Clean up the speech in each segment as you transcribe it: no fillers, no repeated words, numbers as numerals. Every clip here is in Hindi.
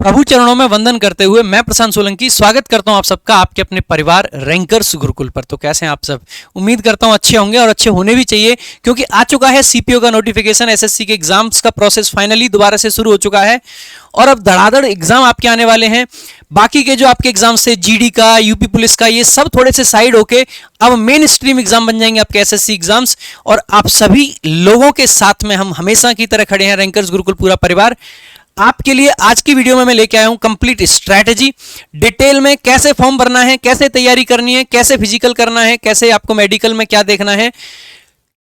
प्रभु चरणों में वंदन करते हुए मैं प्रशांत सोलंकी स्वागत करता हूं आप सबका आपके अपने परिवार रैंकर्स गुरुकुल पर। तो कैसे हैं आप सब? उम्मीद करता हूं अच्छे होंगे और अच्छे होने भी चाहिए, क्योंकि आ चुका है सीपीओ का नोटिफिकेशन। एसएससी के एग्जाम्स का प्रोसेस फाइनली दोबारा से शुरू हो चुका है और अब धड़ाधड़ एग्जाम आपके आने वाले हैं। बाकी के जो आपके एग्जाम्स थे जीडी का, यूपी पुलिस का, ये सब थोड़े से साइड होके अब मेन स्ट्रीम एग्जाम बन जाएंगे आपके एसएससी एग्जाम्स। और आप सभी लोगों के साथ में हम हमेशा की तरह खड़े हैं, रैंकर्स गुरुकुल पूरा परिवार। आपके लिए आज की वीडियो में मैं लेके आया हूं कंप्लीट स्ट्रैटेजी, डिटेल में कैसे फॉर्म भरना है, कैसे तैयारी करनी है, कैसे फिजिकल करना है, कैसे आपको मेडिकल में क्या देखना है,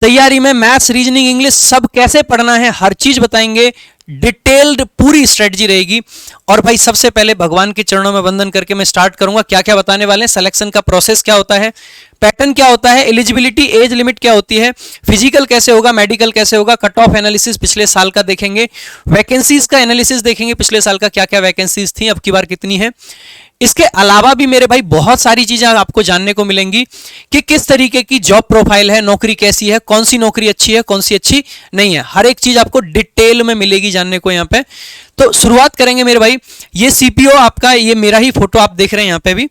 तैयारी में मैथ्स, रीजनिंग, इंग्लिश सब कैसे पढ़ना है, हर चीज बताएंगे। डिटेल्ड पूरी स्ट्रेटजी रहेगी। और भाई सबसे पहले भगवान के चरणों में वंदन करके मैं स्टार्ट करूंगा। क्या क्या बताने वाले हैं, सिलेक्शन का प्रोसेस क्या होता है, पैटर्न क्या होता है, एलिजिबिलिटी एज लिमिट क्या होती है, फिजिकल कैसे होगा, मेडिकल कैसे होगा, कट ऑफ एनालिसिस पिछले साल का देखेंगे, वैकेंसीज का एनालिसिस देखेंगे, पिछले साल का क्या क्या वैकेंसीज थी, अब की बार कितनी है। इसके अलावा भी मेरे भाई बहुत सारी चीजें आपको जानने को मिलेंगी कि किस तरीके की जॉब प्रोफाइल है, नौकरी कैसी है, कौन सी नौकरी अच्छी है, कौन सी अच्छी नहीं है, हर एक चीज आपको डिटेल में मिलेगी जानने को यहाँ पे। तो शुरुआत करेंगे मेरे भाई। ये सीपीओ आपका, ये मेरा ही फोटो आप देख रहे हैं यहाँ पे भी,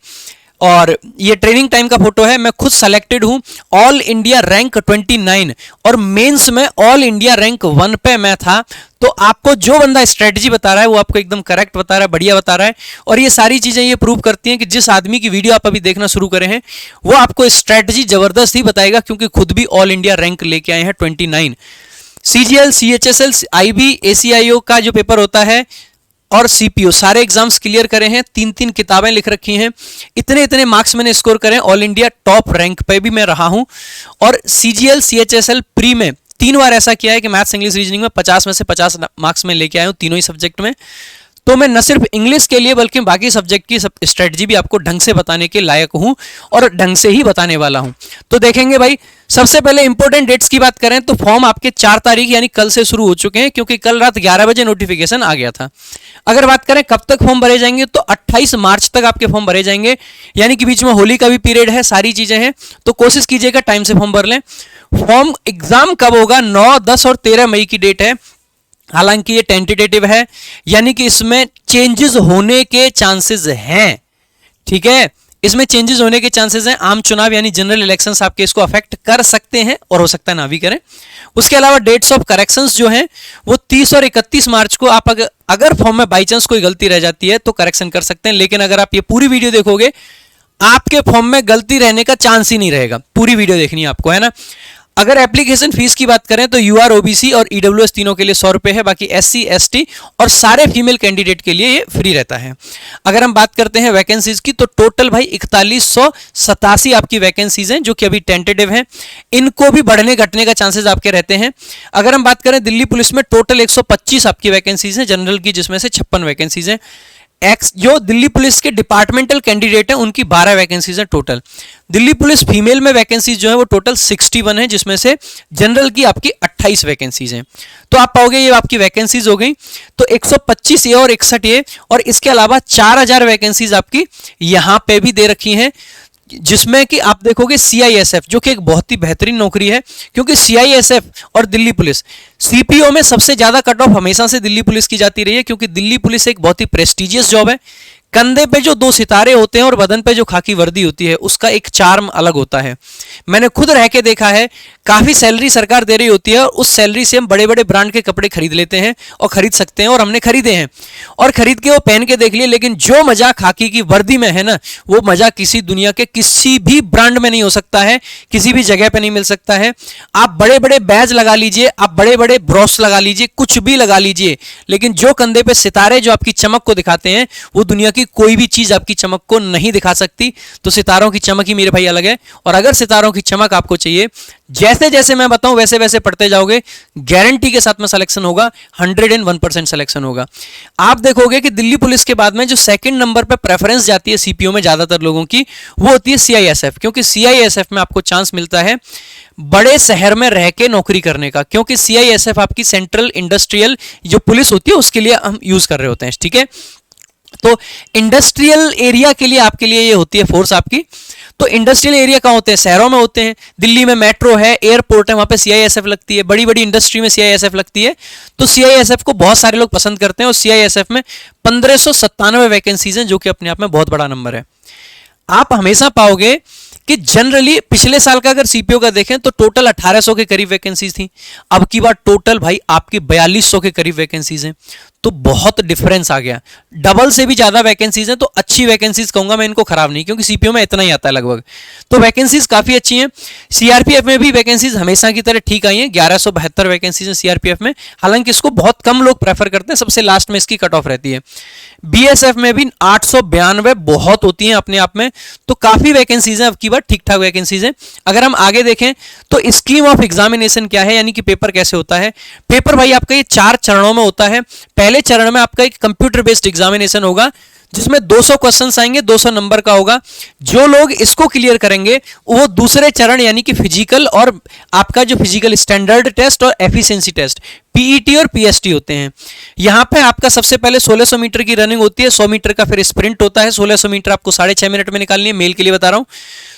और ये ट्रेनिंग टाइम का फोटो है। मैं खुद सेलेक्टेड हूं, ऑल इंडिया रैंक 29 और मेंस में ऑल इंडिया रैंक 1 पे मैं था। तो आपको जो बंदा स्ट्रेटजी बता रहा है वो आपको एकदम करेक्ट बता रहा है, बढ़िया बता रहा है। और ये सारी चीजें ये प्रूव करती हैं कि जिस आदमी की वीडियो आप अभी देखना शुरू करें हैं वो आपको स्ट्रेटजी जबरदस्त ही बताएगा, क्योंकि खुद भी ऑल इंडिया रैंक लेके आए हैं 29। सीजीएल, सीएचएसएल, आईबी, एसीआईओ का जो पेपर होता है और सीपीओ सारे एग्जाम्स क्लियर करे हैं, 3-3 किताबें लिख रखी हैं, इतने इतने मार्क्स मैंने स्कोर करें, ऑल इंडिया टॉप रैंक पे भी मैं रहा हूं। और सीजीएल, सीएचएसएल प्री में 3 बार ऐसा किया है कि मैथ्स, इंग्लिश, रीजनिंग में 50 में से 50 मार्क्स में लेके आया हूं, तीनों ही सब्जेक्ट में। तो मैं न सिर्फ इंग्लिश के लिए बल्कि बाकी सब्जेक्ट की स्ट्रेटजी भी आपको ढंग से बताने के लायक हूं और ढंग से ही बताने वाला हूं। तो देखेंगे भाई, सबसे पहले इंपॉर्टेंट डेट्स की बात करें तो फॉर्म आपके 4 तारीख यानी कल से शुरू हो चुके हैं, क्योंकि कल रात 11 बजे नोटिफिकेशन आ गया था। अगर बात करें कब तक फॉर्म भरे जाएंगे तो 28 मार्च तक आपके फॉर्म भरे जाएंगे, यानी कि बीच में होली का भी पीरियड है, सारी चीजें हैं। तो कोशिश कीजिएगा टाइम से फॉर्म भर लें। फॉर्म एग्जाम कब होगा? 9, 10 और 13 मई की डेट है। हालांकि ये टेंटेटिव है, यानी कि इसमें चेंजेस होने के चांसेस हैं, ठीक है, इसमें चेंजेस होने के चांसेस हैं। आम चुनाव यानी जनरल इलेक्शंस आपके इसको अफेक्ट कर सकते हैं और हो सकता है ना भी करें। उसके अलावा डेट्स ऑफ करेक्शंस जो हैं वो 30 और 31 मार्च को आप अगर फॉर्म में बाई चांस कोई गलती रह जाती है तो करेक्शन कर सकते हैं, लेकिन अगर आप ये पूरी वीडियो देखोगे आपके फॉर्म में गलती रहने का चांस ही नहीं रहेगा। पूरी वीडियो देखनी है आपको, है ना। अगर एप्लीकेशन फीस की बात करें तो यूआर, ओबीसी और ईडब्ल्यूएस तीनों के लिए 100 रुपए है, बाकी एससी, एसटी और सारे फीमेल कैंडिडेट के लिए ये फ्री रहता है। अगर हम बात करते हैं वैकेंसीज की तो टोटल भाई 4187 आपकी वैकेंसीज हैं, जो कि अभी टेंटेटिव हैं। इनको भी बढ़ने घटने का चांसेस आपके रहते हैं। अगर हम बात करें दिल्ली पुलिस में टोटल 125 आपकी वैकेंसीज हैं, जनरल की जिसमें से 56 वैकेंसीज हैं। जो दिल्ली पुलिस के डिपार्टमेंटल कैंडिडेट हैं उनकी 12 वैकेंसीज हैं टोटल। दिल्ली पुलिस फीमेल में वैकेंसीज जो है वो टोटल 61 है, जिसमें से जनरल की आपकी 28 वैकेंसीज हैं। तो आप पाओगे ये आपकी वैकेंसीज हो गई। तो 125 ए और 61 ए, और इसके अलावा 4000 वैकेंसीज आपकी यहां पे भी दे रखी हैं, जिसमें कि आप देखोगे सीआईएसएफ, जो कि एक बहुत ही बेहतरीन नौकरी है, क्योंकि सीआईएसएफ और दिल्ली पुलिस, सीपीओ में सबसे ज्यादा कट ऑफ हमेशा से दिल्ली पुलिस की जाती रही है, क्योंकि दिल्ली पुलिस एक बहुत ही प्रेस्टिजियस जॉब है। कंधे पे जो 2 सितारे होते हैं और बदन पे जो खाकी वर्दी होती है उसका एक चार्म अलग होता है। मैंने खुद रह के देखा है, काफी सैलरी सरकार दे रही होती है और उस सैलरी से हम बड़े बड़े ब्रांड के कपड़े खरीद लेते हैं और खरीद सकते हैं, और हमने खरीदे हैं और खरीद के वो पहन के देख लिए। लेकिन जो मजा खाकी की वर्दी में है ना, वो मजा किसी दुनिया के किसी भी ब्रांड में नहीं हो सकता है, किसी भी जगह पे नहीं मिल सकता है। आप बड़े बड़े बैज लगा लीजिए, आप बड़े बड़े ब्रॉस लगा लीजिए, कुछ भी लगा लीजिए, लेकिन जो कंधे पे सितारे जो आपकी चमक को दिखाते हैं वो दुनिया की कोई भी चीज आपकी चमक को नहीं दिखा सकती। तो सितारों की चमक ही मेरे भाई अलग है। और अगर सितारों की चमक आपको चाहिए, जैसे जैसे मैं बताऊं वैसे वैसे पढ़ते जाओगे, गारंटी के साथ में सिलेक्शन होगा, 101% सिलेक्शन होगा। आप देखोगे कि दिल्ली पुलिस के बाद में जो सेकंड नंबर पे प्रेफरेंस जाती है सीपीओ में ज्यादातर लोगों की, वो होती है सीआईएसएफ, क्योंकि सीआईएसएफ में आपको चांस मिलता है बड़े शहर में रह के नौकरी करने का, क्योंकि सीआईएसएफ आपकी सेंट्रल इंडस्ट्रियल जो पुलिस होती है उसके लिए हम यूज कर रहे होते हैं, ठीक है। तो इंडस्ट्रियल एरिया के लिए आपके लिए ये होती है फोर्स आपकी। तो इंडस्ट्रियल एरिया कहाँ होते हैं? शहरों में होते हैं। दिल्ली में मेट्रो है, एयरपोर्ट है, वहां पे सीआईएसएफ लगती है, बड़ी बड़ी इंडस्ट्री में सीआईएसएफ लगती है। तो सीआईएसएफ को बहुत सारे लोग पसंद करते हैं और सीआईएसएफ में 1597 वैकेंसीज हैं, जो कि अपने आप में बहुत बड़ा नंबर है। आप हमेशा पाओगे कि जनरली पिछले साल का अगर सीपीओ का देखें तो टोटल 1800 के करीब वैकेंसीज थी। अब की बार टोटल भाई आपकी 4200 के करीब वैकेंसीज हैं। तो बहुत डिफरेंस आ गया, डबल से भी ज्यादा वैकेंसीज हैं। तो अच्छी वैकेंसीज कहूंगा मैं, इनको खराब नहीं, क्योंकि सीपीओ में इतना ही आता है लगभग। तो वैकेंसीज काफी अच्छी हैं। सीआरपीएफ में भी वैकेंसीज हमेशा की तरह ठीक आई हैं, 1172 वैकेंसीज हैं सीआरपीएफ में। हालांकि इसको बहुत कम लोग प्रेफर करते हैं, सबसे लास्ट में इसकी कट ऑफ रहती है। बीएसएफ में भी 892 बहुत होती हैं अपने आप में। तो काफी वैकेंसीज हैं, अब की बार ठीक ठाक वैकेंसीज हैं। अगर हम आगे देखें तो स्कीम ऑफ एग्जामिनेशन क्या है, यानी कि पेपर कैसे होता है। पेपर भाई आपका ये 4 चरणों में होता है। पहले चरण में आपका एक कंप्यूटर बेस्ड एग्जामिनेशन होगा, जिसमें 200 क्वेश्चंस आएंगे, 200 नंबर का होगा। जो लोग इसको क्लियर करेंगे वो दूसरे चरण यानी कि फिजिकल और आपका जो फिजिकल स्टैंडर्ड टेस्ट और एफिशिएंसी टेस्ट पीईटी और पीएसटी होते हैं। यहां पे आपका सबसे पहले 1600 मीटर की रनिंग होती है, 100 मीटर का फिर स्प्रिंट होता है। 1600 मीटर आपको 6.5 मिनट में निकालनी है, मेल के लिए बता रहा हूं।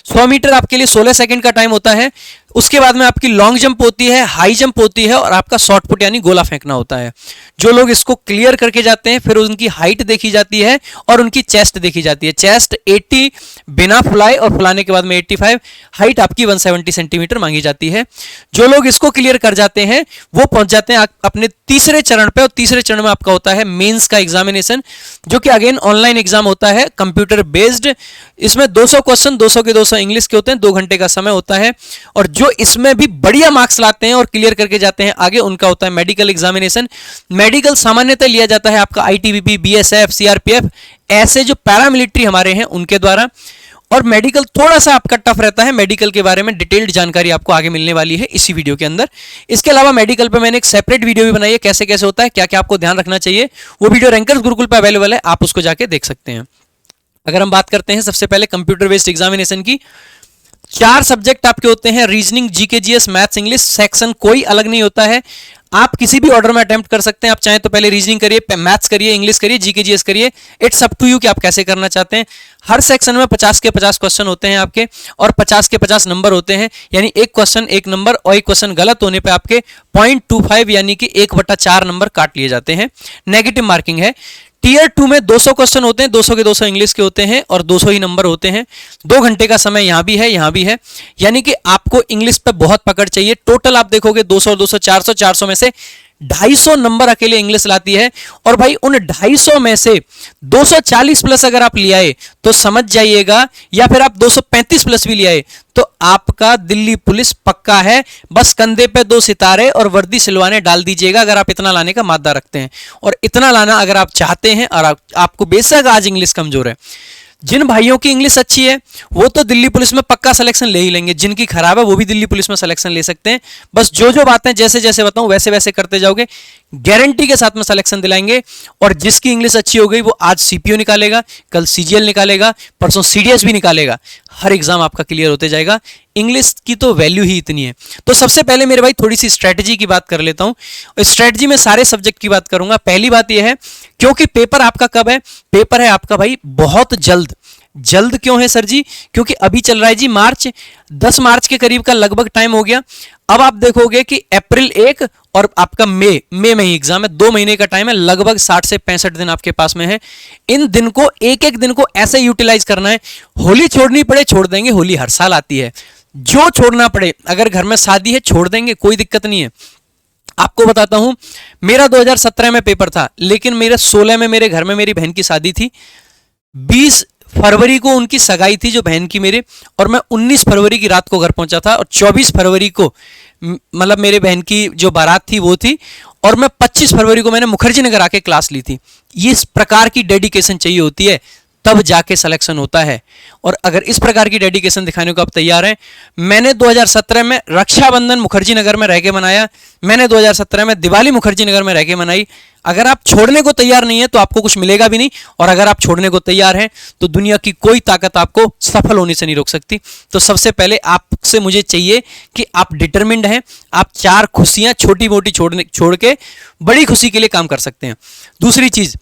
100 मीटर आपके लिए 16 सेकंड का टाइम होता है। उसके बाद में आपकी लॉन्ग जंप होती है, हाई जंप होती है और आपका शॉर्ट पुट यानी गोला फेंकना होता है। जो लोग इसको क्लियर करके जाते हैं फिर उनकी हाइट देखी जाती है और उनकी चेस्ट देखी जाती है। चेस्ट 80 बिना फुलाए और फुलाने के बाद में 85, हाइट आपकी 170 सेंटीमीटर मांगी जाती है। जो लोग इसको क्लियर कर जाते हैं वो पहुंच जाते हैं अपने तीसरे चरण पे, और तीसरे चरण में आपका होता है मेंस का एग्जामिनेशन, जो कि अगेन ऑनलाइन एग्जाम होता है, कंप्यूटर बेस्ड। इसमें 200 क्वेश्चन, 200 के 200 इंग्लिश के होते हैं, 2 घंटे का समय होता है। और जो इसमें भी बढ़िया मार्क्स लाते हैं और क्लियर करके जाते हैं आगे, उनका होता है मेडिकल एग्जामिनेशन। मेडिकल सामान्यतः लिया जाता है आपका आईटीबीपी, बीएसएफ, सीआरपीएफ, ऐसे जो पैरामिलिट्री हमारे हैं उनके द्वारा। और मेडिकल थोड़ा सा आपका टफ रहता है। मेडिकल के बारे में डिटेल्ड जानकारी आपको आगे मिलने वाली है इसी वीडियो के अंदर। इसके अलावा मेडिकल पे मैंने एक सेपरेट वीडियो भी बनाई है, कैसे कैसे होता है, क्या क्या आपको ध्यान रखना चाहिए। वो वीडियो रैंकर्स गुरुकुल पे अवेलेबल है, आप उसको जाके देख सकते हैं। अगर हम बात करते हैं सबसे पहले कंप्यूटर बेस्ड एग्जामिनेशन की, 4 सब्जेक्ट आपके होते हैं, reasoning, GK, GS, maths, English. Section कोई अलग नहीं होता है, आप किसी भी ऑर्डर में अटेम्प्ट कर सकते हैं। आप चाहें तो पहले रीजनिंग करिए, मैथ्स करिए, इंग्लिश करिए, जीके, जीएस करिए। इट्स अप टू यू कि आप कैसे करना चाहते हैं। हर सेक्शन में 50 के 50 क्वेश्चन होते हैं आपके, और 50 के 50 नंबर होते हैं, यानी एक क्वेश्चन 1 नंबर, और एक क्वेश्चन गलत होने पे आपके 0.25 यानी कि 1/4 नंबर काट लिए जाते हैं। नेगेटिव मार्किंग है। टीयर 2 में 200 क्वेश्चन होते हैं, 200 के 200 इंग्लिश के होते हैं और 200 ही नंबर होते हैं। 2 घंटे का समय यहां भी है, यहां भी है, यानी कि आपको इंग्लिश पे बहुत पकड़ चाहिए। टोटल आप देखोगे 200 200 400, 400 में से 250 नंबर अकेले इंग्लिश लाती है। और भाई उन 250 में से 240 प्लस अगर आप ले आए तो समझ जाइएगा, या फिर आप 235 प्लस भी ले आए तो आपका दिल्ली पुलिस पक्का है। बस कंधे पे 2 सितारे और वर्दी सिलवाने डाल दीजिएगा अगर आप इतना लाने का मादा रखते हैं, और इतना लाना अगर आप चाहते हैं। और आपको बेशक आज इंग्लिश कमजोर है, जिन भाइयों की इंग्लिश अच्छी है वो तो दिल्ली पुलिस में पक्का सिलेक्शन ले ही लेंगे, जिनकी खराब है वो भी दिल्ली पुलिस में सिलेक्शन ले सकते हैं। बस जो जो बातें जैसे जैसे बताऊं वैसे वैसे करते जाओगे, गारंटी के साथ में सिलेक्शन दिलाएंगे। और जिसकी इंग्लिश अच्छी हो गई वो आज सीपीओ निकालेगा, कल सीजीएल निकालेगा, परसों सीडीएस भी निकालेगा। हर एग्जाम आपका क्लियर होते जाएगा। इंग्लिश की तो वैल्यू ही इतनी है। तो सबसे पहले मेरे भाई थोड़ी सी स्ट्रेटजी की बात कर लेता हूं। स्ट्रेटजी में सारे सब्जेक्ट की बात करूंगा। पहली बात यह है, क्योंकि पेपर आपका कब है? पेपर है आपका भाई बहुत जल्द। जल्द क्यों है सर जी? क्योंकि अभी चल रहा है जी मार्च, 10 मार्च के करीब का लगभग टाइम हो गया। अब आप देखोगे कि अप्रैल 1 और आपका मई में ही एग्जाम है, 2 महीने का टाइम है, लगभग 60 से 65 दिन आपके पास में है। इन दिन को एक एक दिन को ऐसे यूटिलाइज करना है। होली छोड़नी पड़े छोड़ देंगे, होली हर साल आती है। जो छोड़ना पड़े, अगर घर में शादी है छोड़ देंगे, कोई दिक्कत नहीं है। आपको बताता हूं, मेरा 2017 में पेपर था, लेकिन मेरे 16 में मेरे घर में मेरी बहन की शादी थी। 20 फरवरी को उनकी सगाई थी जो बहन की मेरे, और मैं 19 फरवरी की रात को घर पहुंचा था, और 24 फरवरी को मतलब मेरे बहन की जो बारात थी वो थी, और मैं 25 फरवरी को मैंने मुखर्जी नगर आके क्लास ली थी। इस प्रकार की डेडिकेशन चाहिए होती है, तब जाके सिलेक्शन होता है। और अगर इस प्रकार की डेडिकेशन दिखाने को आप तैयार हैं, मैंने 2017 में रक्षाबंधन मुखर्जी नगर में रह के मनाया, मैंने 2017 में दिवाली मुखर्जी नगर में रह के मनाई। अगर आप छोड़ने को तैयार नहीं है तो आपको कुछ मिलेगा भी नहीं, और अगर आप छोड़ने को तैयार हैं तो दुनिया की कोई ताकत आपको सफल होने से नहीं रोक सकती। तो सबसे पहले आपसे मुझे चाहिए कि आप डिटरमिन्ड हैं, आप 4 खुशियां छोटी मोटी छोड़ के बड़ी खुशी के लिए काम कर सकते हैं। दूसरी चीज,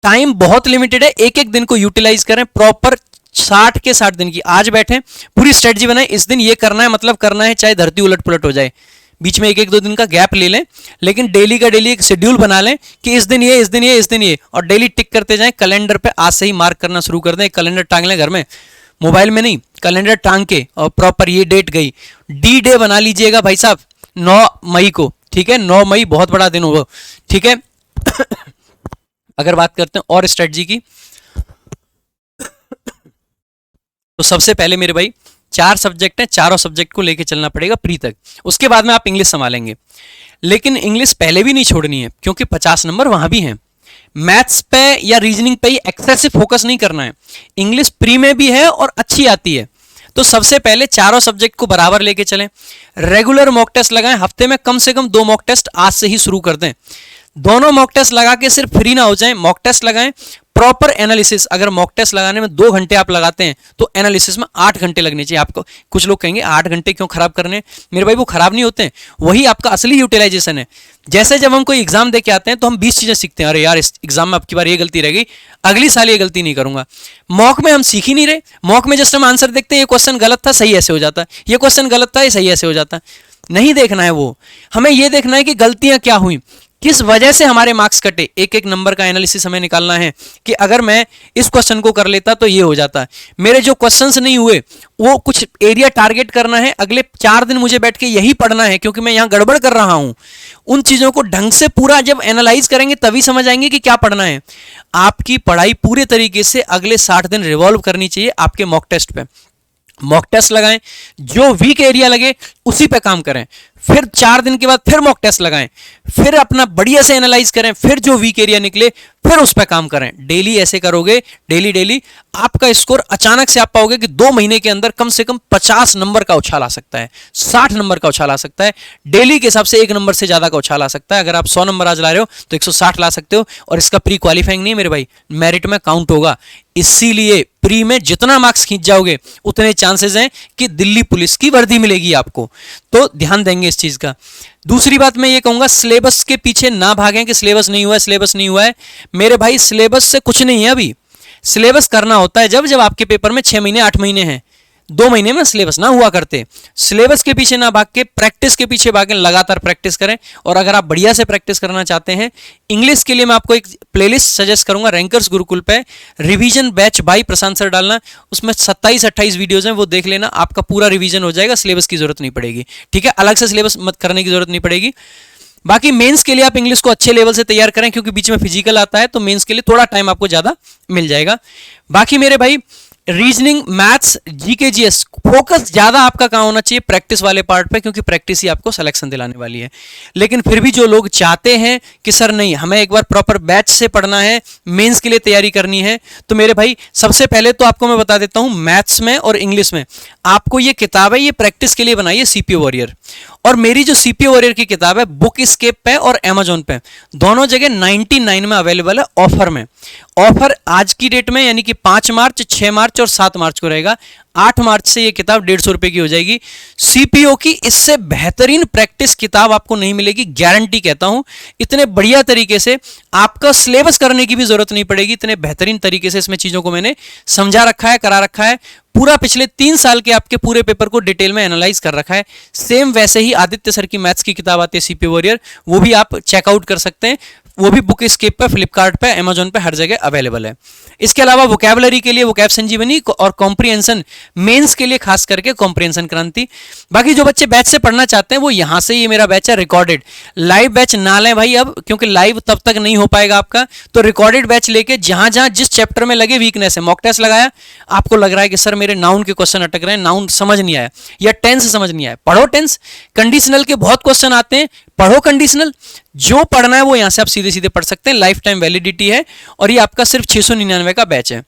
टाइम बहुत लिमिटेड है, एक एक दिन को यूटिलाइज करें, प्रॉपर 60 के 60 दिन की। आज बैठे पूरी स्ट्रेटजी बनाए, इस दिन ये करना है, मतलब करना है, चाहे धरती उलट पुलट हो जाए, बीच में एक एक 2 दिन का गैप ले लें, लेकिन डेली का डेली एक शेड्यूल बना लें कि इस दिन ये, इस दिन ये, इस दिन ये, और डेली टिक करते जाएं। कैलेंडर पे आज से ही मार्क करना शुरू कर दें। कैलेंडर टांग लें घर में, मोबाइल में नहीं, कैलेंडर टांग के, और प्रॉपर ये डेट गई, डी डे बना लीजिएगा भाई साहब 9 मई को, ठीक है। 9 मई बहुत बड़ा दिन होगा, ठीक है। अगर बात करते हैं और स्ट्रेटजी की, तो सबसे पहले मेरे भाई 4 सब्जेक्ट हैं, चारों सब्जेक्ट को लेके चलना पड़ेगा प्री तक। उसके बाद में आप इंग्लिश संभालेंगे, लेकिन इंग्लिश पहले भी नहीं छोड़नी है, क्योंकि 50 नंबर वहां भी हैं। मैथ्स पे या रीजनिंग पे ही एक्सेसिव फोकस नहीं करना है। इंग्लिश प्री में भी है और अच्छी आती है, तो सबसे पहले चारों सब्जेक्ट को बराबर लेके चलें। रेगुलर मॉक टेस्ट लगाएं, हफ्ते में कम से कम 2 मॉक टेस्ट आज से ही शुरू कर दें। दोनों मॉक टेस्ट लगा के सिर्फ फ्री ना हो जाएं, मॉक टेस्ट लगाएं, प्रॉपर एनालिसिस। अगर मॉक टेस्ट लगाने में 2 घंटे आप लगाते हैं तो एनालिसिस में 8 घंटे लगने चाहिए आपको। कुछ लोग कहेंगे 8 घंटे क्यों खराब करने, मेरे भाई वो खराब नहीं होते हैं, वही आपका असली यूटिलाइजेशन है। जैसे जब हम कोई एग्जाम दे के आते हैं तो हम 20 चीजें सीखते हैं, अरे यार इस एग्जाम में आपकी बार ये गलती रह गई, अगली साल ये गलती नहीं करूंगा। मॉक में हम सीख ही नहीं रहे, मॉक में जस्ट हम आंसर देखते हैं, ये क्वेश्चन गलत था, सही ऐसे हो जाता है, ये क्वेश्चन गलत था, ये सही ऐसे हो जाता है। नहीं देखना है वो, हमें ये देखना है कि गलतियां क्या हुई, किस वजह से हमारे मार्क्स कटे। एक एक नंबर का एनालिसिस हमें निकालना है कि अगर मैं इस क्वेश्चन को कर लेता तो ये हो जाता है। मेरे जो क्वेश्चंस नहीं हुए वो कुछ एरिया टारगेट करना है, अगले 4 दिन मुझे बैठ के यही पढ़ना है, क्योंकि मैं यहां गड़बड़ कर रहा हूं। उन चीजों को ढंग से पूरा जब एनालाइज करेंगे तभी समझ आएंगे कि क्या पढ़ना है। आपकी पढ़ाई पूरे तरीके से अगले 60 दिन रिवॉल्व करनी चाहिए आपके मॉक टेस्ट पे। मॉक टेस्ट लगाएं, जो वीक एरिया लगे उसी पे काम करें, फिर 4 दिन के बाद फिर मॉक टेस्ट लगाएं, फिर अपना बढ़िया से एनालाइज करें, फिर जो वीक एरिया निकले फिर उस पर काम करें। डेली ऐसे करोगे, डेली डेली, आपका स्कोर अचानक से आप पाओगे कि 2 महीने के अंदर कम से कम 50 नंबर का उछाल आ सकता है, 60 नंबर का उछाल आ सकता है। डेली के हिसाब से 1 नंबर से ज्यादा का उछाल आ सकता है। अगर आप 100 नंबर आज ला रहे हो तो 160 ला सकते हो, और इसका प्री क्वालिफाइंग नहीं है मेरे भाई, मेरिट में काउंट होगा। इसीलिए प्री में जितना मार्क्स खींच जाओगे उतने चांसेस हैं कि दिल्ली पुलिस की वर्दी मिलेगी आपको, तो ध्यान देंगे इस चीज का। दूसरी बात मैं ये कहूंगा, सिलेबस के पीछे ना भागें कि सिलेबस नहीं हुआ है, सिलेबस नहीं हुआ है। मेरे भाई सिलेबस से कुछ नहीं है, अभी सिलेबस करना होता है जब जब आपके पेपर में 6 महीने 8 महीने हैं, 2 महीने में सिलेबस ना हुआ करते। सिलेबस के पीछे ना भाग के प्रैक्टिस के पीछे भागें, लगातार प्रैक्टिस करें। और अगर आप बढ़िया से प्रैक्टिस करना चाहते हैं, इंग्लिश के लिए मैं आपको एक प्लेलिस्ट सजेस्ट करूंगा रैंकर्स गुरुकुल पे, रिवीजन बैच बाय प्रशांत सर डालना, उसमें 27-28 वीडियोज हैं, वो देख लेना, आपका पूरा रिवीजन हो जाएगा, सिलेबस की जरूरत नहीं पड़ेगी, ठीक है। अलग से सिलेबस मत करने की जरूरत नहीं पड़ेगी। बाकी मेंस के लिए आप इंग्लिश को अच्छे लेवल से तैयार करें, क्योंकि बीच में फिजिकल आता है, तो मेंस के लिए थोड़ा टाइम आपको ज्यादा मिल जाएगा। बाकी मेरे भाई reasoning, maths, GK, GS, focus ज्यादा आपका कहां होना चाहिए, प्रैक्टिस वाले पार्ट पे, क्योंकि प्रैक्टिस ही आपको सिलेक्शन दिलाने वाली है। लेकिन फिर भी जो लोग चाहते हैं कि सर नहीं, हमें एक बार प्रॉपर बैच से पढ़ना है, मेंस के लिए तैयारी करनी है, तो मेरे भाई सबसे पहले तो आपको मैं बता देता हूं, मैथ्स में और इंग्लिश में आपको ये किताब है, ये प्रैक्टिस के लिए बनाई है, सीपीओ वॉरियर। और मेरी जो सीपीओ वॉरियर की किताब है, बुक स्केप पे और अमेजोन पे दोनों जगह 99 में अवेलेबल है, ऑफर में। ऑफर आज की डेट में यानी कि 5 मार्च, 6 मार्च और 7 मार्च को रहेगा। 8 मार्च से ये किताब 150 रुपए की हो जाएगी। सीपीओ की इससे बेहतरीन प्रैक्टिस किताब आपको नहीं मिलेगी, गारंटी कहता हूं। इतने बढ़िया तरीके से आपका सिलेबस करने की भी जरूरत नहीं पड़ेगी, इतने बेहतरीन तरीके से इसमें चीजों को मैंने समझा रखा है, करा रखा है। पूरा पिछले 3 साल के आपके पूरे पेपर को डिटेल में एनालाइज कर रखा है। सेम वैसे ही आदित्य सर की मैथ्स की किताब आती है सीपीओ वॉरियर, वो भी आप चेकआउट कर सकते हैं, वो भी बुक स्केप पे, फ्लिपकार्ट पे, अमेजोन पे हर जगह अवेलेबल है। इसके अलावा वोकैबुलरी के लिए वोकैब संजीवनी और कॉम्प्रिहेंशन, मेंस के लिए खास करके कॉम्प्रिहेंशन क्रांति। बाकी जो बच्चे बैच से पढ़ना चाहते हैं वो यहां से, ये मेरा बैच है रिकॉर्डेड। लाइव बैच ना लें भाई अब, क्योंकि लाइव तब तक नहीं हो पाएगा आपका, तो रिकॉर्डेड बैच लेके जहां जहां जिस चैप्टर में लगे वीकनेस है, मॉक टेस्ट लगाया, आपको लग रहा है कि सर मेरे नाउन के क्वेश्चन अटक रहे हैं, नाउन समझ नहीं आया या टेंस समझ नहीं आया, पढ़ो टेंस। कंडीशनल के बहुत क्वेश्चन आते हैं, पढ़ो कंडीशनल। जो पढ़ना है वो यहां से आप सीधे सीधे पढ़ सकते हैं, लाइफ टाइम वैलिडिटी है। और ये आपका सिर्फ 699 का बैच है।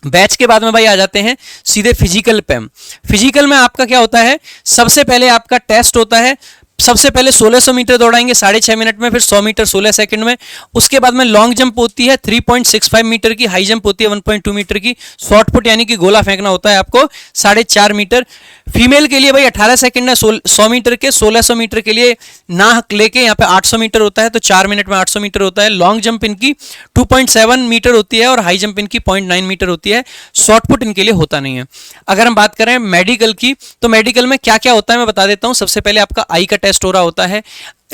बैच के बाद में भाई आ जाते हैं सीधे फिजिकल पे। फिजिकल में आपका क्या होता है, सबसे पहले आपका टेस्ट होता है सबसे पहले 1600 मीटर दौड़ाएंगे 6.5 मिनट में, फिर 100 मीटर 16 सेकंड में। उसके बाद में लॉन्ग जंप होती है 3.65 मीटर की, हाई जंप होती है 1.2 मीटर की, शॉर्ट पुट यानी कि गोला फेंकना होता है आपको 4.5 मीटर। फीमेल के लिए भाई 18 सेकंड है 100 मीटर के, 1600 मीटर के लिए नाक लेके यहाँ पे 800 मीटर होता है, तो 4 मिनट में 800 मीटर होता है। लॉन्ग जंप इनकी 2.7 मीटर होती है और हाई जंप इनकी 0.9 मीटर होती है। शॉर्ट पुट इनके लिए होता नहीं है। अगर हम बात करें मेडिकल की, तो मेडिकल में क्या क्या होता है मैं बता देता हूं। सबसे पहले आपका आई का टेस्ट हो रहा होता है,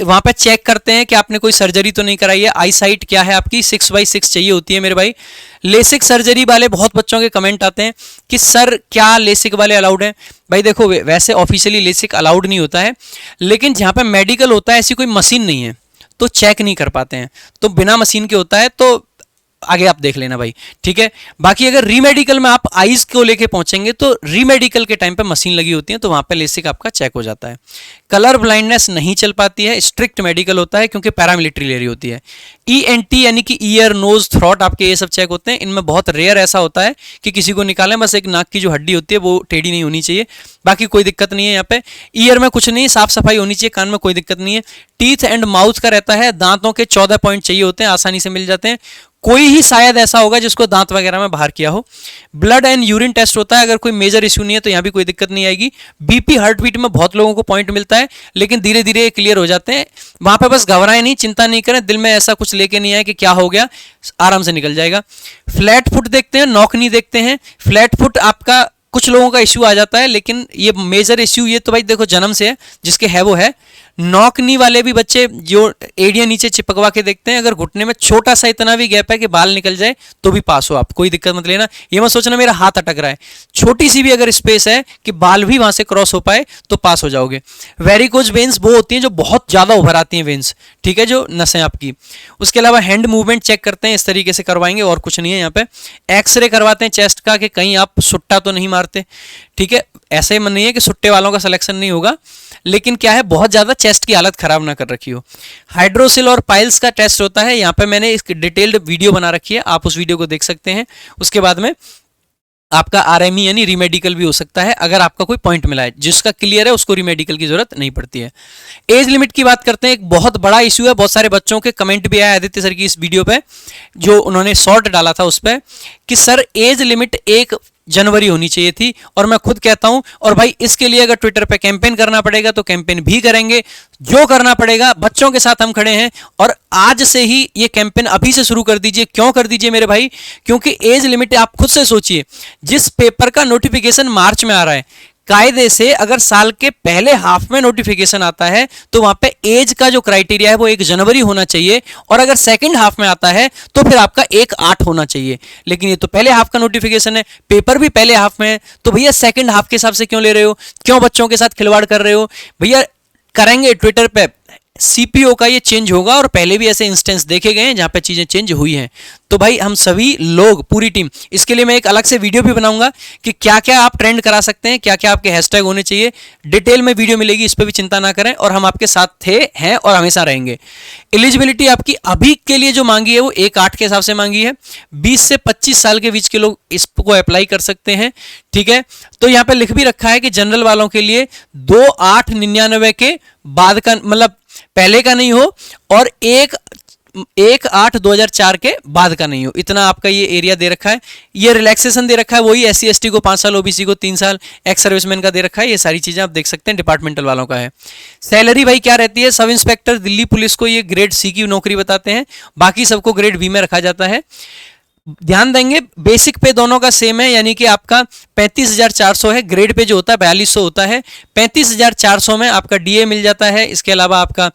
वहां पे चेक करते हैं कि आपने कोई सर्जरी तो नहीं कराई है। आई साइट क्या है आपकी 6/6 चाहिए होती है मेरे भाई। लेसिक सर्जरी वाले बहुत बच्चों के कमेंट आते हैं कि सर क्या लेसिक वाले अलाउड हैं। भाई देखो वैसे ऑफिशियली लेसिक अलाउड नहीं होता है, लेकिन जहां पे मेडिकल होता है ऐसी कोई मशीन नहीं है तो चेक नहीं कर पाते हैं, तो बिना मशीन के होता है, तो आगे आप देख लेना भाई, ठीक है। बाकी अगर रीमेडिकल में आप आईज को लेके पहुंचेंगे तो रीमेडिकल के टाइम पे मशीन लगी होती है, तो वहां पे लेसिक आपका चेक हो जाता है। कलर ब्लाइंडनेस नहीं चल पाती है, स्ट्रिक्ट मेडिकल होता है क्योंकि पैरामिलिट्री ले रही होती है। ईएनटी यानी कि ईयर नोज थ्रोट आपके ये सब चेक होते हैं। इनमें बहुत रेयर ऐसा होता है कि किसी को निकालें, बस एक नाक की जो हड्डी होती है वो टेढ़ी नहीं होनी चाहिए, बाकी कोई दिक्कत नहीं है। यहाँ पे ईयर में कुछ नहीं, साफ सफाई होनी चाहिए, कान में कोई दिक्कत नहीं है। टीथ एंड माउथ का रहता है, दांतों के 14 पॉइंट चाहिए होते हैं, आसानी से मिल जाते हैं। कोई ही शायद ऐसा होगा जिसको दांत वगैरह में बाहर किया हो। ब्लड एंड यूरिन टेस्ट होता है, अगर कोई मेजर इश्यू नहीं है तो यहाँ भी कोई दिक्कत नहीं आएगी। बीपी हार्ट बीट में बहुत लोगों को पॉइंट मिलता है, लेकिन धीरे धीरे क्लियर हो जाते हैं। वहां पे बस घबराएं नहीं, चिंता नहीं करें, दिल में ऐसा कुछ लेके नहीं आए कि क्या हो गया, आराम से निकल जाएगा। फ्लैट फुट देखते हैं, नौकनी देखते हैं। फ्लैट फुट आपका कुछ लोगों का इश्यू आ जाता है, लेकिन ये मेजर इश्यू ये तो भाई देखो जन्म से है, जिसके है वो है। नौकनी वाले भी बच्चे जो एड़ियां नीचे चिपकवा के देखते हैं, अगर घुटने में छोटा सा इतना भी गैप है कि बाल निकल जाए तो भी पास हो आप, कोई दिक्कत मत लेना। ये मत सोचना मेरा हाथ अटक रहा है, छोटी सी भी अगर स्पेस है कि बाल भी वहां से क्रॉस हो पाए तो पास हो जाओगे। वेरिकोज वेन्स वो होती हैं जो बहुत ज्यादा उभर आती हैं वेन्स, ठीक है, जो नसें आपकी। उसके अलावा हैंड मूवमेंट चेक करते हैं, इस तरीके से करवाएंगे और कुछ नहीं है। यहाँ पे एक्सरे करवाते हैं चेस्ट का कि कहीं आप सुट्टा तो नहीं मारते, ठीक है। ऐसे ही मन नहीं है कि सुट्टे वालों का सिलेक्शन नहीं होगा, लेकिन क्या है बहुत ज्यादा चेस्ट की हालत खराब ना कर रखी हो। हाइड्रोसिल और पाइल्स का टेस्ट होता है, यहाँ पे मैंने इसकी डिटेल्ड वीडियो बना रखी है, आप उस वीडियो को देख सकते हैं। उसके बाद में आपका आरएमई यानी रीमेडिकल भी हो सकता है, अगर आपका कोई पॉइंट मिला है। जिसका क्लियर है उसको रीमेडिकल की जरूरत नहीं पड़ती है। एज लिमिट की बात करते हैं, एक बहुत बड़ा इश्यू है, बहुत सारे बच्चों के कमेंट भी आया आदित्य सर की इस वीडियो पे, जो उन्होंने शॉर्ट डाला था उस पर कि सर एज लिमिट 1 जनवरी होनी चाहिए थी, और मैं खुद कहता हूं, और भाई इसके लिए अगर ट्विटर पे कैंपेन करना पड़ेगा तो कैंपेन भी करेंगे, जो करना पड़ेगा। बच्चों के साथ हम खड़े हैं, और आज से ही ये कैंपेन अभी से शुरू कर दीजिए। क्यों कर दीजिए मेरे भाई? क्योंकि एज लिमिट आप खुद से सोचिए, जिस पेपर का नोटिफिकेशन मार्च में आ रहा है, कायदे से अगर साल के पहले हाफ में नोटिफिकेशन आता है तो वहां पे एज का जो क्राइटेरिया है वो 1 जनवरी होना चाहिए, और अगर सेकंड हाफ में आता है तो फिर आपका 1/8 होना चाहिए। लेकिन ये तो पहले हाफ का नोटिफिकेशन है, पेपर भी पहले हाफ में है, तो भैया सेकंड हाफ के हिसाब से क्यों ले रहे हो? क्यों बच्चों के साथ खिलवाड़ कर रहे हो? भैया करेंगे ट्विटर पे सीपीओ का ये चेंज होगा, और पहले भी ऐसे इंस्टेंस देखे गए हैं जहां पे चीजें चेंज हुई हैं। तो भाई हम सभी लोग, पूरी टीम, इसके लिए मैं एक अलग से वीडियो भी बनाऊंगा कि क्या क्या आप ट्रेंड करा सकते हैं, क्या क्या आपके हैशटैग होने चाहिए। डिटेल में वीडियो मिलेगी, इस पर भी चिंता ना करें, और हम आपके साथ थे, हैं और हमेशा रहेंगे। एलिजिबिलिटी आपकी अभी के लिए जो मांगी है वो 1/8 के हिसाब से मांगी है। 20 से 25 साल के बीच के लोग इसको अप्लाई कर सकते हैं, ठीक है। तो यहाँ पे लिख भी रखा है कि जनरल वालों के लिए 2/8/99 के बाद का, मतलब पहले का नहीं हो, और 1/8/2004 के बाद का नहीं हो, इतना आपका ये एरिया दे रखा है। ये रिलैक्सेशन दे रखा है वही SC/ST को 5 साल, OBC को 3 साल, एक्स सर्विसमैन का दे रखा है। ये सारी चीजें आप देख सकते हैं, डिपार्टमेंटल वालों का है। सैलरी भाई क्या रहती है? सब इंस्पेक्टर दिल्ली पुलिस को ये ग्रेड C की नौकरी बताते हैं, बाकी सबको ग्रेड B में रखा जाता है। ध्यान देंगे बेसिक पे दोनों का सेम है, यानी कि आपका 35,400 है, ग्रेड पे जो होता है 4200 होता है। 35,400 में आपका DA मिल जाता है, इसके अलावा आपका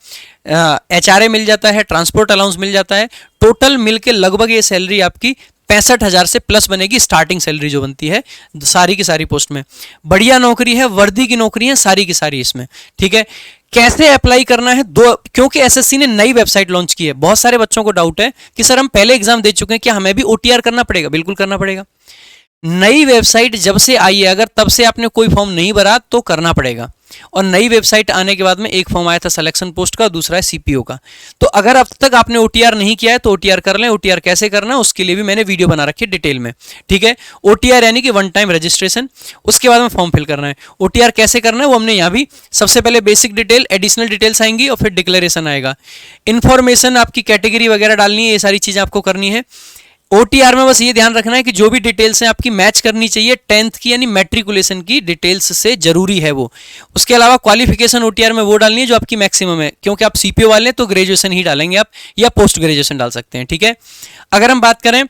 HRA मिल जाता है, ट्रांसपोर्ट अलाउंस मिल जाता है। टोटल मिलके लगभग ये सैलरी आपकी 65,000 से प्लस बनेगी, स्टार्टिंग सैलरी जो बनती है सारी की सारी पोस्ट में। बढ़िया नौकरी है, वर्दी की नौकरी है सारी की सारी इसमें, ठीक है। कैसे अप्लाई करना है? क्योंकि SSC ने नई वेबसाइट लॉन्च की है, बहुत सारे बच्चों को डाउट है कि सर हम पहले एग्जाम दे चुके हैं, क्या हमें भी OTR करना पड़ेगा? बिल्कुल करना पड़ेगा। नई वेबसाइट जब से आई है, अगर तब से आपने कोई फॉर्म नहीं भरा तो करना पड़ेगा। और नई वेबसाइट आने के बाद में एक फॉर्म आया था सिलेक्शन पोस्ट का, दूसरा है सीपीओ का। तो अगर अब तक आपने ओटीआर नहीं किया है तो ओटीआर कर लें। ओटीआर कैसे करना है उसके लिए भी मैंने वीडियो बना रखी है डिटेल में, ठीक है। ओटीआर यानी कि वन टाइम रजिस्ट्रेशन, उसके बाद में फॉर्म फिल करना है। ओटीआर कैसे करना है वो हमने यहाँ भी, सबसे पहले बेसिक डिटेल, एडिशनल डिटेल्स आएंगी और फिर डिक्लेरेशन आएगा। इन्फॉर्मेशन आपकी कैटेगरी वगैरह डालनी है, ये सारी चीजें आपको करनी है। ओटीआर में बस ये ध्यान रखना है कि जो भी डिटेल्स हैं आपकी मैच करनी चाहिए 10th की यानी मैट्रिकुलेशन की डिटेल्स से, जरूरी है वो। उसके अलावा क्वालिफिकेशन ओटीआर में वो डालनी है जो आपकी मैक्सिमम है, क्योंकि आप सीपीओ वाले हैं तो ग्रेजुएशन ही डालेंगे आप, या पोस्ट ग्रेजुएशन डाल सकते हैं, ठीक है। अगर हम बात करें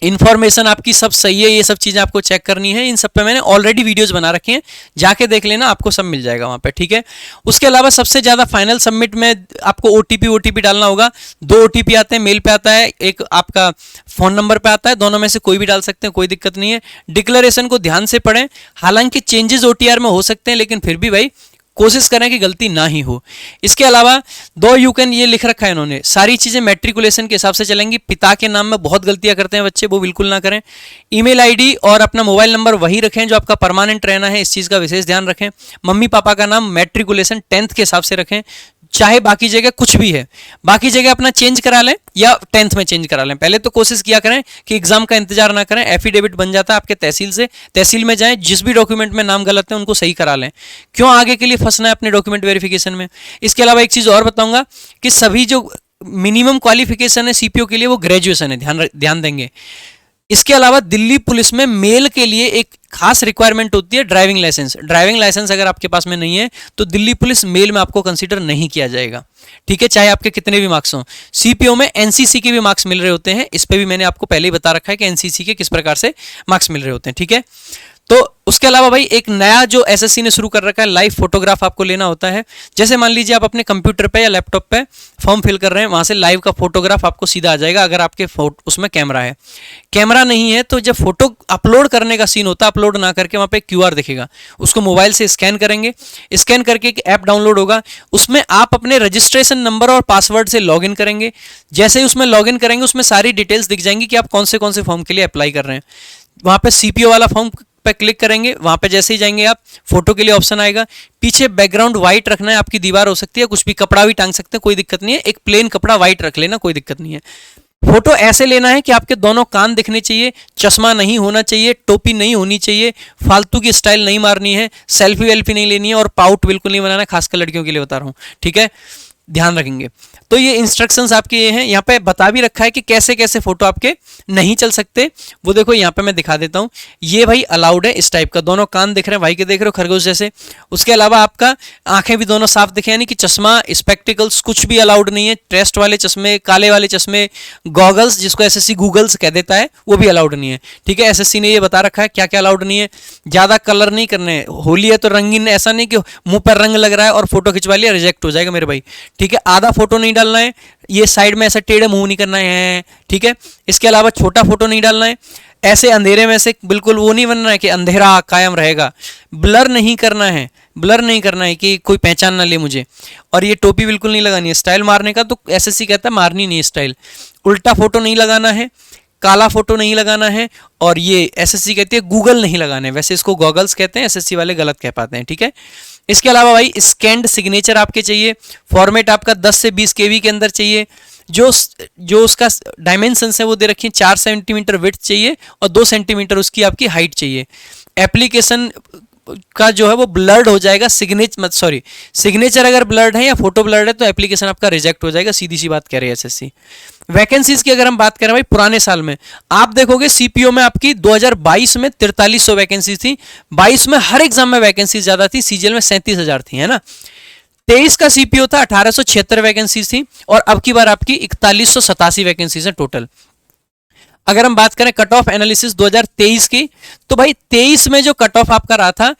इन्फॉर्मेशन आपकी सब सही है, ये सब चीज़ें आपको चेक करनी है। इन सब पे मैंने ऑलरेडी वीडियोस बना रखे हैं, जाके देख लेना, आपको सब मिल जाएगा वहाँ पे, ठीक है। उसके अलावा सबसे ज़्यादा फाइनल सबमिट में आपको ओटीपी डालना होगा। 2 ओटीपी आते हैं, मेल पे आता है, एक आपका फ़ोन नंबर पे आता है, दोनों में से कोई भी डाल सकते हैं, कोई दिक्कत नहीं है। डिक्लेरेशन को ध्यान से पढ़ें, हालांकि चेंजेस ओटीआर में हो सकते हैं लेकिन फिर भी भाई कोशिश करें कि गलती ना ही हो। इसके अलावा 2 यू कैन ये लिख रखा है इन्होंने, सारी चीज़ें मैट्रिकुलेशन के हिसाब से चलेंगी। पिता के नाम में बहुत गलतियां करते हैं बच्चे, वो बिल्कुल ना करें। ईमेल आईडी और अपना मोबाइल नंबर वही रखें जो आपका परमानेंट रहना है, इस चीज़ का विशेष ध्यान रखें। मम्मी पापा का नाम मैट्रिकुलेशन 10th के हिसाब से रखें, चाहे बाकी जगह कुछ भी है, बाकी जगह अपना चेंज करा लें या 10th में चेंज करा लें। पहले तो कोशिश किया करें कि एग्जाम का इंतजार ना करें, एफिडेविट बन जाता है आपके तहसील से, तहसील में जाएं, जिस भी डॉक्यूमेंट में नाम गलत है उनको सही करा लें। क्यों आगे के लिए फंसना है अपने डॉक्यूमेंट वेरिफिकेशन में। इसके अलावा एक चीज़ और बताऊंगा कि सभी जो मिनिमम क्वालिफिकेशन है सीपीओ के लिए वो ग्रेजुएशन है, ध्यान देंगे। इसके अलावा दिल्ली पुलिस में मेल के लिए एक खास रिक्वायरमेंट होती है ड्राइविंग लाइसेंस। ड्राइविंग लाइसेंस अगर आपके पास में नहीं है तो दिल्ली पुलिस मेल में आपको कंसीडर नहीं किया जाएगा, ठीक है, चाहे आपके कितने भी मार्क्स हों। सीपीओ में एनसीसी के भी मार्क्स मिल रहे होते हैं, इस पे भी मैंने आपको पहले ही बता रखा है कि एनसीसी के किस प्रकार से मार्क्स मिल रहे होते हैं, ठीक है। तो उसके अलावा भाई एक नया जो एसएससी ने शुरू कर रखा है, लाइव फोटोग्राफ आपको लेना होता है। जैसे मान लीजिए आप अपने कंप्यूटर पे या लैपटॉप पे फॉर्म फिल कर रहे हैं, वहां से लाइव का फोटोग्राफ आपको सीधा आ जाएगा अगर आपके उसमें कैमरा है। कैमरा नहीं है तो जब फोटो अपलोड करने का सीन होता है, अपलोड ना करके वहां पे क्यूआर दिखेगा, उसको मोबाइल से स्कैन करेंगे, स्कैन करके एक ऐप डाउनलोड होगा, उसमें आप अपने रजिस्ट्रेशन नंबर और पासवर्ड से लॉगिन करेंगे। जैसे ही उसमें लॉगिन करेंगे उसमें सारी डिटेल्स दिख जाएंगी कि आप कौन से फॉर्म के लिए अप्लाई कर रहे हैं। वहां पे सीपीओ वाला फॉर्म पे क्लिक करेंगे, वहां पे जैसे ही जाएंगे आप फोटो के लिए ऑप्शन आएगा, पीछे बैकग्राउंड व्हाइट रखना है, आपकी दीवार हो सकती है, कुछ भी कपड़ा भी टांग सकते हैं, कोई दिक्कत नहीं है, एक प्लेन कपड़ा व्हाइट रख लेना, कोई दिक्कत नहीं है। फोटो ऐसे लेना है कि आपके दोनों कान दिखने चाहिए, चश्मा नहीं होना चाहिए, टोपी नहीं होनी चाहिए, फालतू की स्टाइल नहीं मारनी है, सेल्फी वेल्फी नहीं लेनी है और पाउट बिल्कुल नहीं बनाना है, खासकर लड़कियों के लिए बता रहा हूँ, ठीक है, ध्यान रखेंगे। तो ये इंस्ट्रक्शंस आपके ये हैं, यहाँ पे बता भी रखा है कि कैसे कैसे फोटो आपके नहीं चल सकते। वो देखो यहाँ पे मैं दिखा देता हूँ, ये भाई अलाउड है इस टाइप का, दोनों कान दिख रहे हैं, भाई के देख रहे हो खरगोश जैसे। उसके अलावा आपका आंखें भी दोनों साफ दिखे, यानी कि चश्मा, स्पेक्टिकल्स कुछ भी अलाउड नहीं है। टेस्ट वाले चश्मे, काले वाले चश्मे, गॉगल्स जिसको एसएससी गूगल्स कह देता है, वो भी अलाउड नहीं है, ठीक है। एसएससी ने ये बता रखा है क्या क्या अलाउड नहीं है। ज़्यादा कलर नहीं करने, होली है तो रंगीन, ऐसा नहीं कि मुंह पर रंग लग रहा है और फोटो खिंचवा लिया, रिजेक्ट हो जाएगा मेरे भाई, ठीक है। आधा फोटो नहीं डालना है, ये साइड में ऐसा टेढ़े मुंह नहीं करना है, ठीक है। इसके अलावा छोटा फोटो नहीं डालना है, ऐसे अंधेरे में से बिल्कुल वो नहीं बनना है कि अंधेरा कायम रहेगा, ब्लर नहीं करना है, ब्लर नहीं करना है कि कोई पहचान ना ले मुझे। और ये टोपी बिल्कुल नहीं लगानी है, स्टाइल मारने का तो एसएससी कहता है मारनी नहीं स्टाइल। उल्टा फोटो नहीं लगाना है, काला फोटो नहीं लगाना है, और ये एसएससी कहती है गूगल नहीं लगाना है, वैसे इसको गॉगल्स कहते हैं, एसएससी वाले गलत कह पाते हैं, ठीक है। इसके अलावा भाई स्कैन्ड सिग्नेचर आपके चाहिए, फॉर्मेट आपका 10 से 20 केबी के अंदर चाहिए। जो उसका डायमेंशंस है वो दे रखी है, 4 सेंटीमीटर विड्थ चाहिए और 2 सेंटीमीटर उसकी आपकी हाइट चाहिए। एप्लीकेशन का जो है वो ब्लर्ड हो जाएगा, सिग्नेचर अगर ब्लर्ड है या फोटो ब्लर्ड है तो एप्लीकेशन आपका रिजेक्ट हो जाएगा, सीधी सी बात कह रही है एसएससी। वैकेंसीज की अगर हम बात करें भाई पुराने साल में, आप देखोगे सीपीओ में आपकी 2022 में 4300 वैकेंसी थी, 22 में हर एग्जाम में वैकेंसी ज्यादा थी, सीजीएल में 37,000 थी, है ना। 23 का सीपीओ था, 1876 वैकेंसी थी, और अब की बार आपकी 4187 वैकेंसीज है टोटल। अगर हम बात करें कट ऑफ एनालिसिस 2023 की, तो भाई 23 में जो कट ऑफ आपका रहा था,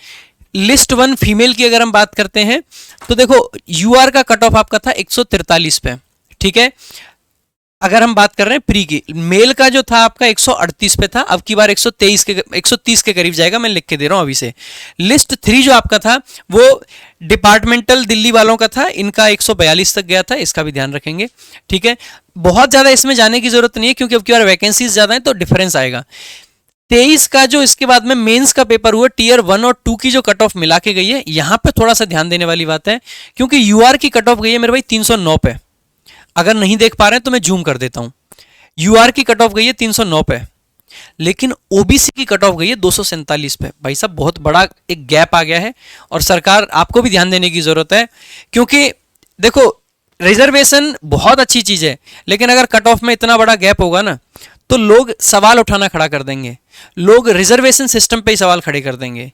लिस्ट 1 फीमेल की अगर हम बात करते हैं तो देखो यूआर का कट ऑफ आपका था 143 पे, ठीक है। अगर हम बात कर रहे हैं प्री की, मेल का जो था आपका 138 पे था, अब की बार 130 के करीब जाएगा, मैं लिख के दे रहा हूं अभी से। लिस्ट 3 जो आपका था वो डिपार्टमेंटल दिल्ली वालों का था, इनका 142 तक गया था, इसका भी ध्यान रखेंगे, ठीक है। बहुत ज्यादा इसमें जाने की जरूरत नहीं है क्योंकि अब की बार वैकेंसीज ज्यादा है तो डिफरेंस आएगा। 23 का जो इसके बाद में मेंस का पेपर हुआ, टीयर 1 और 2 की जो कट ऑफ मिला के गई है, यहां पे थोड़ा सा ध्यान देने वाली बात है, क्योंकि यूआर की कट ऑफ गई है मेरे भाई 309 पे। अगर नहीं देख पा रहे हैं तो मैं जूम कर देता हूं। यूआर की कट ऑफ गई है 309 पे, लेकिन ओबीसी की कट ऑफ गई है 247 पे। भाई साहब बहुत बड़ा एक गैप आ गया है, और सरकार आपको भी ध्यान देने की जरूरत है, क्योंकि देखो रिजर्वेशन बहुत अच्छी चीज है, लेकिन अगर कट ऑफ में इतना बड़ा गैप होगा ना, तो लोग सवाल उठाना खड़ा कर देंगे, लोग रिजर्वेशन सिस्टम पे ही सवाल खड़े कर देंगे।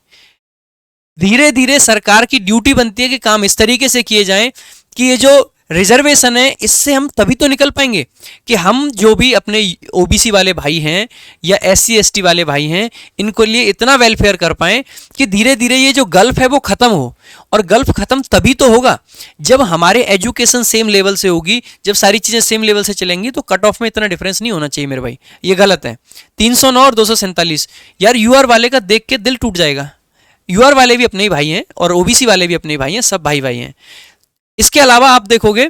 धीरे धीरे सरकार की ड्यूटी बनती है कि काम इस तरीके से किए जाएं कि ये जो रिजर्वेशन है, इससे हम तभी तो निकल पाएंगे कि हम जो भी अपने ओबीसी वाले भाई हैं या एससी एसटी वाले भाई हैं, इनको लिए इतना वेलफेयर कर पाएं कि धीरे धीरे ये जो गल्फ है वो खत्म हो। और गल्फ खत्म तभी तो होगा जब हमारे एजुकेशन सेम लेवल से होगी, जब सारी चीजें सेम लेवल से चलेंगी, तो कट ऑफ में इतना डिफरेंस नहीं होना चाहिए मेरे भाई, ये गलत है। 309 और 247 यार, यूआर वाले का देख के दिल टूट जाएगा। यूआर वाले भी अपने ही भाई हैं और ओबीसी वाले भी अपने भाई हैं, सब भाई भाई हैं। इसके अलावा आप देखोगे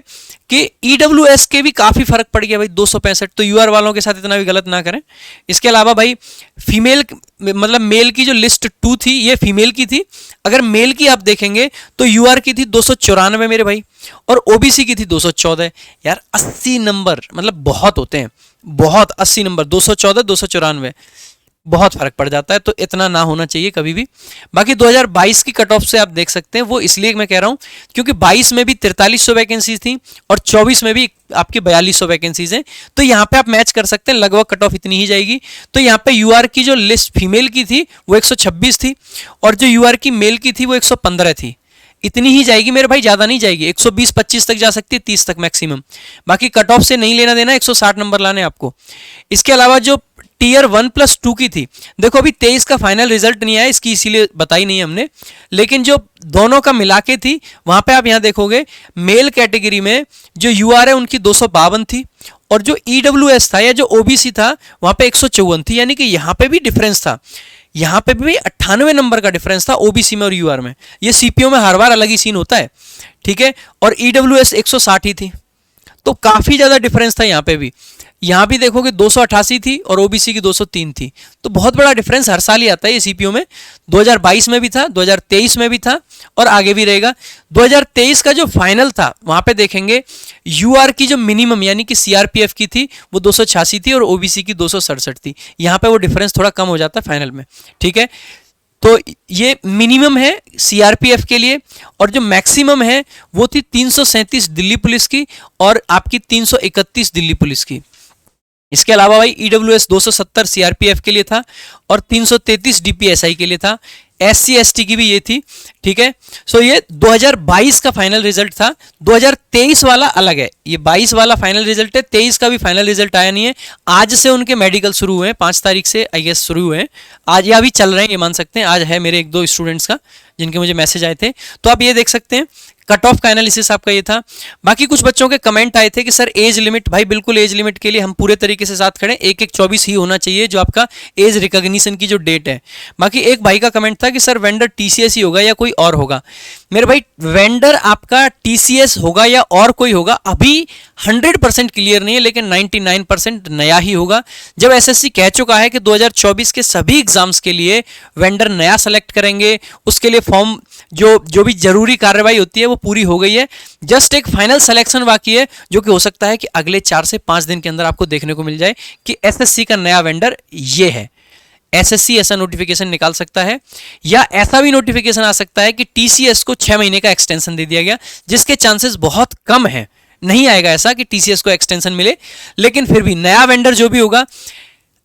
कि ईडब्ल्यूएस के भी काफी फर्क पड़ गया भाई, 265, तो यूआर वालों के साथ इतना भी गलत ना करें। इसके अलावा भाई फीमेल मतलब मेल की जो लिस्ट 2 थी, ये फीमेल की थी। अगर मेल की आप देखेंगे तो यूआर की थी 294 मेरे भाई, और ओबीसी की थी 214। यार 80 नंबर मतलब बहुत होते हैं, बहुत 80 नंबर, 214 294 बहुत फर्क पड़ जाता है, तो इतना ना होना चाहिए कभी भी। बाकी 2022 की कट ऑफ से आप देख सकते हैं, वो इसलिए मैं कह रहा हूं क्योंकि 22 में भी 4300 वैकेंसीज थी और 24 में भी आपकी 4200 वैकेंसीज हैं, तो यहाँ पे आप मैच कर सकते हैं, लगभग कट ऑफ इतनी ही जाएगी। तो यहाँ पे यूआर की जो लिस्ट फीमेल की थी वो 126 थी, और जो यूआर की मेल की थी वो 115 थी। इतनी ही जाएगी मेरे भाई, ज्यादा नहीं जाएगी। 120-25 तक जा सकती है, 30 तक मैक्सिमम। बाकी कट ऑफ से नहीं लेना देना, 160 नंबर लाने आपको। इसके अलावा जो टीयर 1+2 की थी, देखो अभी 23 का फाइनल रिजल्ट नहीं आया, इसकी इसीलिए बताई नहीं हमने, लेकिन जो दोनों का मिला के थी, वहां पे आप यहां देखोगे मेल कैटेगरी में जो यूआर है उनकी 252 थी, और जो ईडब्ल्यूएस था या जो ओबीसी था वहां पे 154 थी, यानी कि यहां पे भी डिफरेंस था। यहां पे भी 98 नंबर का डिफरेंस था ओबीसी में और यूआर में। ये सीपीओ में हर बार अलग ही सीन होता है, ठीक है। और ईडब्ल्यूएस 160 ही थी, तो काफी ज्यादा डिफरेंस था यहाँ पे भी। यहाँ भी देखोगे 288 थी और ओबीसी की 203 थी, तो बहुत बड़ा डिफरेंस हर साल ही आता है ये सीपीओ में। 2022 में भी था, 2023 में भी था, और आगे भी रहेगा। 2023 का जो फाइनल था वहां पे देखेंगे यूआर की जो मिनिमम यानी कि सीआरपीएफ की थी वो 286 थी और ओबीसी की 267 थी। यहाँ पे वो डिफरेंस थोड़ा कम हो जाता है फाइनल में, ठीक है। तो ये मिनिमम है सीआरपीएफ के लिए, और जो मैक्सिमम है वो थी 337 दिल्ली पुलिस की और आपकी 331 दिल्ली पुलिस की। इसके अलावा भाई ईडब्ल्यूएस 270 सीआरपीएफ के लिए था और 333 डीपीएसआई के लिए था। एससी एसटी की भी ये थी, ठीक है। सो ये 2022 का फाइनल रिजल्ट था। 2023 वाला अलग है, ये 22 वाला फाइनल रिजल्ट है, 23 का भी फाइनल रिजल्ट आया नहीं है। आज से उनके मेडिकल शुरू हुए हैं, 5 तारीख से आई गेस शुरू हुए हैं, आज या अभी चल रहे हैं, ये मान सकते हैं। आज है मेरे 1-2 स्टूडेंट्स का जिनके मुझे मैसेज आए थे, तो आप ये देख सकते हैं कट ऑफ का एनालिसिस आपका ये था। बाकी कुछ बच्चों के कमेंट आए थे कि सर एज लिमिट, भाई बिल्कुल एज लिमिट के लिए हम पूरे तरीके से साथ खड़े, 1-1-24 ही होना चाहिए जो आपका एज रिकॉग्निशन की जो डेट है। बाकी एक भाई का कमेंट था कि सर वेंडर टीसीएस ही होगा या कोई और होगा। मेरे भाई वेंडर आपका टीसीएस होगा या और कोई होगा अभी 100% क्लियर नहीं है, लेकिन 99% नया ही होगा। जब एसएससी कह चुका है कि 2024 के सभी एग्जाम्स के लिए वेंडर नया सेलेक्ट करेंगे, उसके लिए फॉर्म जो भी जरूरी कार्रवाई होती है वो पूरी हो गई है, जस्ट एक फाइनल सिलेक्शन बाकी है, जो कि हो सकता है कि अगले 4 से 5 दिन के अंदर आपको देखने को मिल जाए कि एसएससी का नया वेंडर ये है। एसएससी ऐसा नोटिफिकेशन निकाल सकता है, या ऐसा भी नोटिफिकेशन आ सकता है कि टीसीएस को 6 महीने का एक्सटेंशन दे दिया गया, जिसके चांसेस बहुत कम है। नहीं आएगा ऐसा कि टीसीएस को एक्सटेंशन मिले, लेकिन फिर भी नया वेंडर जो भी होगा,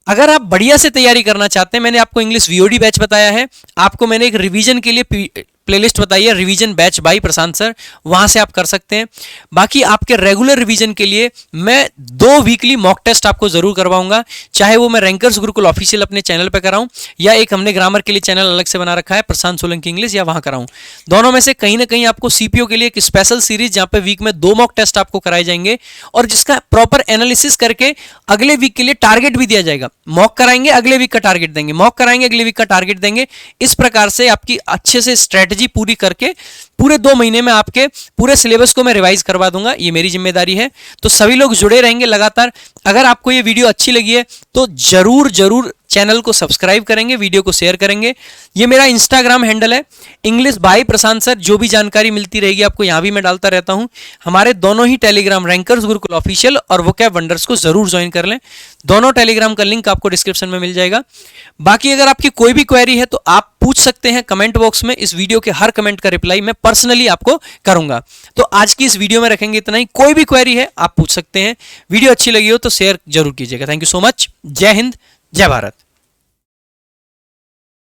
अगर आप बढ़िया से तैयारी करना चाहते हैं, मैंने आपको इंग्लिश वीओडी बैच बताया है, आपको मैंने एक रिवीजन के लिए प्लेलिस्ट बताई है, रिवीजन बैच बाय प्रशांत सर, वहां से आप कर सकते हैं। बाकी आपके रेगुलर रिवीजन के लिए मैं 2 वीकली मॉक टेस्ट आपको जरूर करवाऊंगा, चाहे वो मैं रैंकर्स गुरुकुल ऑफिशियल अपने चैनल पे कराऊं, या एक हमने ग्रामर के लिए चैनल अलग से बना रखा है प्रशांत सोलंकी इंग्लिश, या वहां कराऊं। दोनों में से कहीं ना कहीं आपको सीपीओ के लिए एक स्पेशल सीरीज जहां पे वीक में 2 मॉक टेस्ट आपको कराए जाएंगे, और जिसका प्रॉपर एनालिसिस करके अगले वीक के लिए टारगेट भी दिया जाएगा। मॉक कराएंगे, अगले वीक का टारगेट देंगे, मॉक कराएंगे, अगले वीक का टारगेट देंगे। इस प्रकार से आपकी अच्छे से स्ट्रेटजी पूरी करके पूरे 2 महीने में आपके पूरे सिलेबस को मैं रिवाइज करवा दूंगा, ये मेरी जिम्मेदारी है। तो सभी लोग जुड़े रहेंगे लगातार। अगर आपको ये वीडियो अच्छी लगी है तो जरूर चैनल को सब्सक्राइब करेंगे, वीडियो को शेयर करेंगे। ये मेरा इंस्टाग्राम हैंडल है इंग्लिश बाय प्रशांत सर। जो भी जानकारी मिलती रहेगी आपको यहाँ भी मैं डालता रहता हूँ। हमारे दोनों ही टेलीग्राम रैंकर्स गुरुकुल ऑफिशियल और वोकैब वंडर्स को जरूर ज्वाइन कर लें। दोनों टेलीग्राम का लिंक आपको डिस्क्रिप्शन में मिल जाएगा। बाकी अगर आपकी कोई भी क्वेरी है तो आप पूछ सकते हैं कमेंट बॉक्स में। इस वीडियो के हर कमेंट का रिप्लाई मैं पर्सनली आपको करूंगा। तो आज की इस वीडियो में रखेंगे इतना ही। कोई भी क्वेरी है आप पूछ सकते हैं। वीडियो अच्छी लगी हो तो शेयर जरूर कीजिएगा। Thank you so much. जय हिंद, जय भारत।